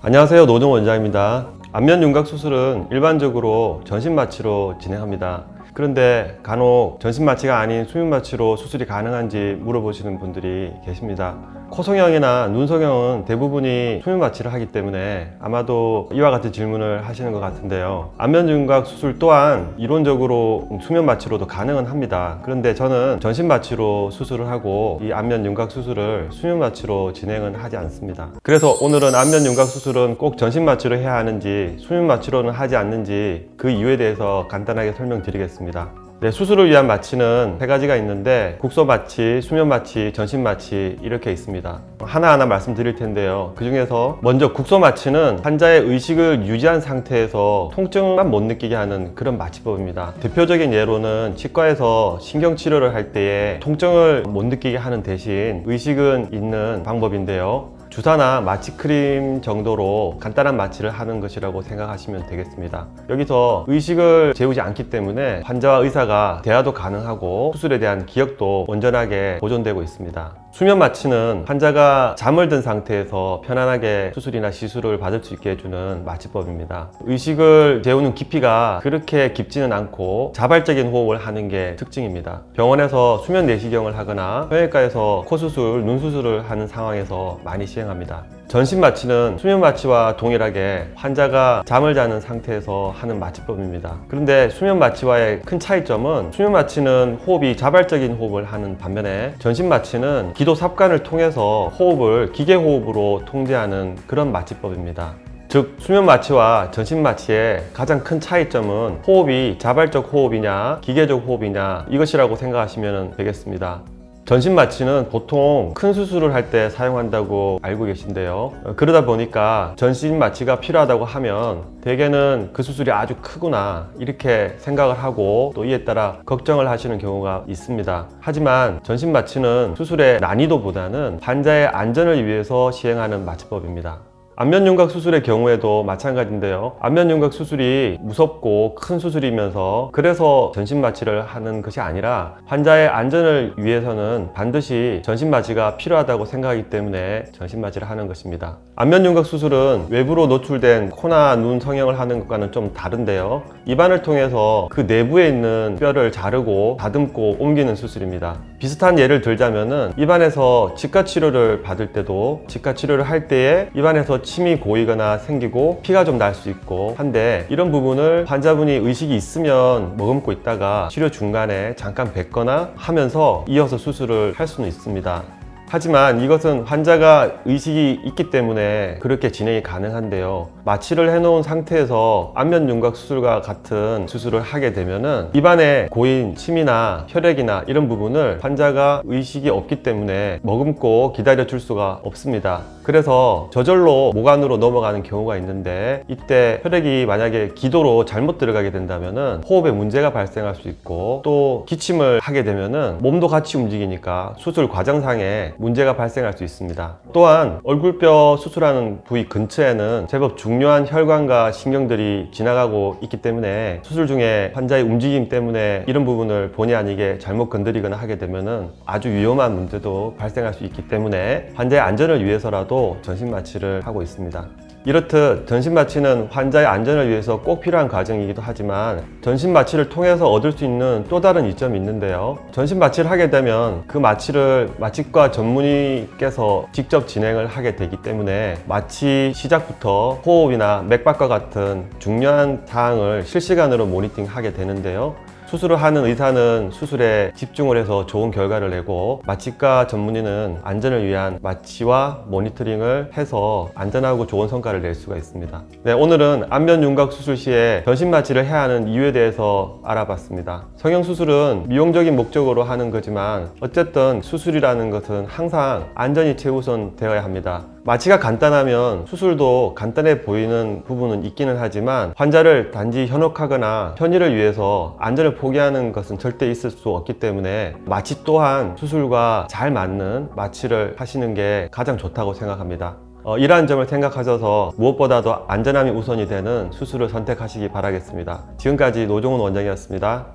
안녕하세요, 노종 원장입니다. 안면 윤곽 수술은 일반적으로 전신 마취로 진행합니다. 그런데 간혹 전신 마취가 아닌 수면 마취로 수술이 가능한지 물어보시는 분들이 계십니다. 코 성형이나 눈 성형은 대부분이 수면 마취를 하기 때문에 아마도 이와 같은 질문을 하시는 것 같은데요. 안면 윤곽 수술 또한 이론적으로 수면 마취로도 가능은 합니다. 그런데 저는 전신 마취로 수술을 하고 이 안면 윤곽 수술을 수면 마취로 진행은 하지 않습니다. 그래서 오늘은 안면 윤곽 수술은 꼭 전신 마취로 해야 하는지 수면 마취로는 하지 않는지 그 이유에 대해서 간단하게 설명드리겠습니다. 네, 수술을 위한 마취는 세 가지가 있는데 국소 마취, 수면 마취, 전신 마취 이렇게 있습니다. 하나하나 말씀드릴 텐데요. 그 중에서 먼저 국소 마취는 환자의 의식을 유지한 상태에서 통증만 못 느끼게 하는 그런 마취법입니다. 대표적인 예로는 치과에서 신경치료를 할 때에 통증을 못 느끼게 하는 대신 의식은 있는 방법인데요. 주사나 마취크림 정도로 간단한 마취를 하는 것이라고 생각하시면 되겠습니다. 여기서 의식을 재우지 않기 때문에 환자와 의사가 대화도 가능하고 수술에 대한 기억도 온전하게 보존되고 있습니다. 수면 마취는 환자가 잠을 든 상태에서 편안하게 수술이나 시술을 받을 수 있게 해주는 마취법입니다. 의식을 재우는 깊이가 그렇게 깊지는 않고 자발적인 호흡을 하는 게 특징입니다. 병원에서 수면 내시경을 하거나 성형외과에서 코 수술, 눈 수술을 하는 상황에서 많이 시행합니다. 전신 마취는 수면 마취와 동일하게 환자가 잠을 자는 상태에서 하는 마취법입니다. 그런데 수면 마취와의 큰 차이점은 수면 마취는 호흡이 자발적인 호흡을 하는 반면에 전신 마취는 기도 삽관을 통해서 호흡을 기계 호흡으로 통제하는 그런 마취법입니다. 즉 수면 마취와 전신 마취의 가장 큰 차이점은 호흡이 자발적 호흡이냐 기계적 호흡이냐 이것이라고 생각하시면 되겠습니다. 전신 마취는 보통 큰 수술을 할 때 사용한다고 알고 계신데요. 그러다 보니까 전신 마취가 필요하다고 하면 대개는 그 수술이 아주 크구나 이렇게 생각을 하고 또 이에 따라 걱정을 하시는 경우가 있습니다. 하지만 전신 마취는 수술의 난이도보다는 환자의 안전을 위해서 시행하는 마취법입니다. 안면 윤곽 수술의 경우에도 마찬가지인데요. 안면 윤곽 수술이 무섭고 큰 수술이면서 그래서 전신 마취를 하는 것이 아니라 환자의 안전을 위해서는 반드시 전신 마취가 필요하다고 생각하기 때문에 전신 마취를 하는 것입니다. 안면 윤곽 수술은 외부로 노출된 코나 눈 성형을 하는 것과는 좀 다른데요. 입안을 통해서 그 내부에 있는 뼈를 자르고 다듬고 옮기는 수술입니다. 비슷한 예를 들자면은 입안에서 치과 치료를 받을 때도 치과 치료를 할 때에 입안에서 침이 고이거나 생기고 피가 좀 날 수 있고 한데 이런 부분을 환자분이 의식이 있으면 머금고 있다가 치료 중간에 잠깐 뱉거나 하면서 이어서 수술을 할 수는 있습니다. 하지만 이것은 환자가 의식이 있기 때문에 그렇게 진행이 가능한데요. 마취를 해놓은 상태에서 안면 윤곽 수술과 같은 수술을 하게 되면은 입안에 고인 침이나 혈액이나 이런 부분을 환자가 의식이 없기 때문에 머금고 기다려 줄 수가 없습니다. 그래서 저절로 목 안으로 넘어가는 경우가 있는데 이때 혈액이 만약에 기도로 잘못 들어가게 된다면은 호흡에 문제가 발생할 수 있고 또 기침을 하게 되면은 몸도 같이 움직이니까 수술 과정상에 문제가 발생할 수 있습니다. 또한 얼굴뼈 수술하는 부위 근처에는 제법 중요한 혈관과 신경들이 지나가고 있기 때문에 수술 중에 환자의 움직임 때문에 이런 부분을 본의 아니게 잘못 건드리거나 하게 되면은 아주 위험한 문제도 발생할 수 있기 때문에 환자의 안전을 위해서라도 전신 마취를 하고 있습니다. 이렇듯 전신 마취는 환자의 안전을 위해서 꼭 필요한 과정이기도 하지만 전신 마취를 통해서 얻을 수 있는 또 다른 이점이 있는데요. 전신 마취를 하게 되면 그 마취를 마취과 전문의께서 직접 진행을 하게 되기 때문에 마취 시작부터 호흡이나 맥박과 같은 중요한 사항을 실시간으로 모니터링하게 되는데요. 수술을 하는 의사는 수술에 집중을 해서 좋은 결과를 내고 마취과 전문의는 안전을 위한 마취와 모니터링을 해서 안전하고 좋은 성과를 낼 수가 있습니다. 네, 오늘은 안면 윤곽 수술 시에 전신 마취를 해야 하는 이유에 대해서 알아봤습니다. 성형수술은 미용적인 목적으로 하는 거지만 어쨌든 수술이라는 것은 항상 안전이 최우선 되어야 합니다. 마취가 간단하면 수술도 간단해 보이는 부분은 있기는 하지만 환자를 단지 현혹하거나 편의를 위해서 안전을 포기하는 것은 절대 있을 수 없기 때문에 마취 또한 수술과 잘 맞는 마취를 하시는 게 가장 좋다고 생각합니다. 이러한 점을 생각하셔서 무엇보다도 안전함이 우선이 되는 수술을 선택하시기 바라겠습니다. 지금까지 노종훈 원장이었습니다.